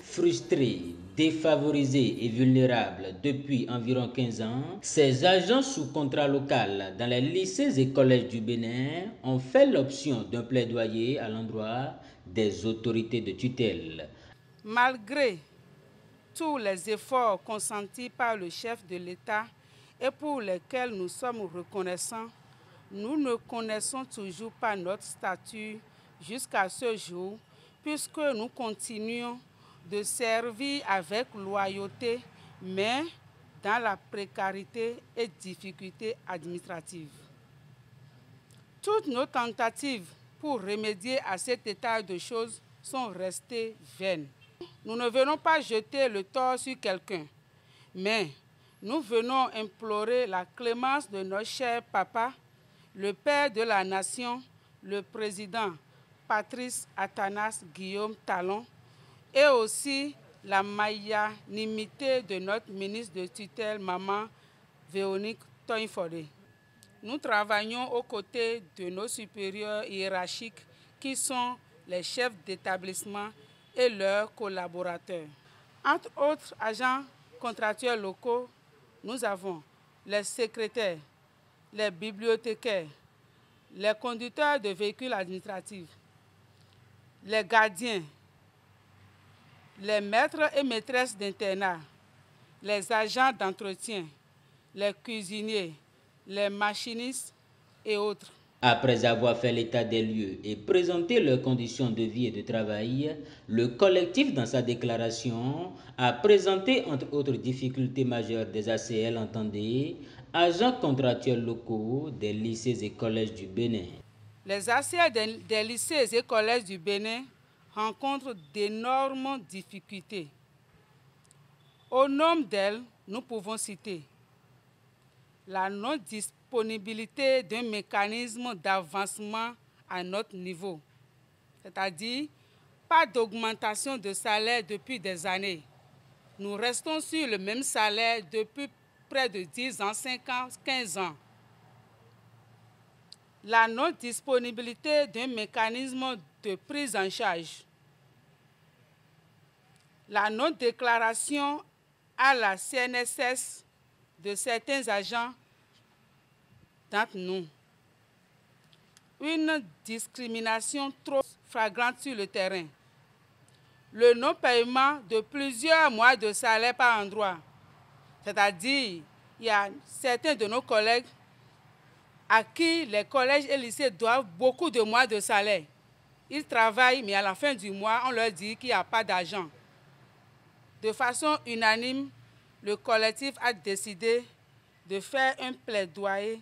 Frustrés, défavorisés et vulnérables depuis environ 15 ans, ces agents sous contrat local dans les lycées et collèges du Bénin ont fait l'option d'un plaidoyer à l'endroit des autorités de tutelle. Malgré tous les efforts consentis par le chef de l'État et pour lesquels nous sommes reconnaissants, nous ne connaissons toujours pas notre statut jusqu'à ce jour, puisque nous continuons de servir avec loyauté, mais dans la précarité et difficultés administratives. Toutes nos tentatives pour remédier à cet état de choses sont restées vaines. Nous ne venons pas jeter le tort sur quelqu'un, mais nous venons implorer la clémence de notre cher papa, le père de la nation, le président Patrice Athanas Guillaume Talon, et aussi la magnanimité de notre ministre de tutelle, maman Véronique Toyin-Fodé. Nous travaillons aux côtés de nos supérieurs hiérarchiques qui sont les chefs d'établissement et leurs collaborateurs. Entre autres agents contractuels locaux, nous avons les secrétaires, les bibliothécaires, les conducteurs de véhicules administratifs, les gardiens, les maîtres et maîtresses d'internat, les agents d'entretien, les cuisiniers, les machinistes et autres. Après avoir fait l'état des lieux et présenté leurs conditions de vie et de travail, le collectif, dans sa déclaration, a présenté entre autres difficultés majeures des ACL, entendez, agents contractuels locaux des lycées et collèges du Bénin. Les ACL des lycées et collèges du Bénin rencontrent d'énormes difficultés. Au nombre d'elles, nous pouvons citer la non-disponibilité d'un mécanisme d'avancement à notre niveau, c'est-à-dire pas d'augmentation de salaire depuis des années. Nous restons sur le même salaire depuis près de 10 ans, 5 ans, 15 ans. La non-disponibilité d'un mécanisme de prise en charge. La non-déclaration à la CNSS de certains agents d'entre nous. Une discrimination trop flagrante sur le terrain. Le non-paiement de plusieurs mois de salaire par endroit. C'est-à-dire, il y a certains de nos collègues à qui les collèges et lycées doivent beaucoup de mois de salaire. Ils travaillent, mais à la fin du mois, on leur dit qu'il n'y a pas d'argent. De façon unanime, le collectif a décidé de faire un plaidoyer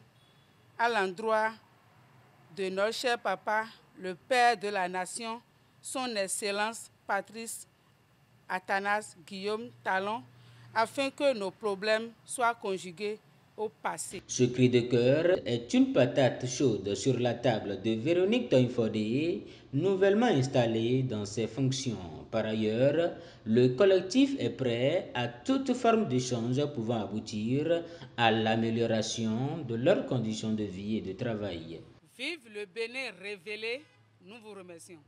à l'endroit de notre cher papa, le père de la nation, son Excellence Patrice Athanas Guillaume Talon, afin que nos problèmes soient conjugués au passé. Ce cri de cœur est une patate chaude sur la table de Véronique Toyin-Fodé, nouvellement installée dans ses fonctions. Par ailleurs, le collectif est prêt à toute forme d'échange pouvant aboutir à l'amélioration de leurs conditions de vie et de travail. Vive le Bénin révélé, nous vous remercions.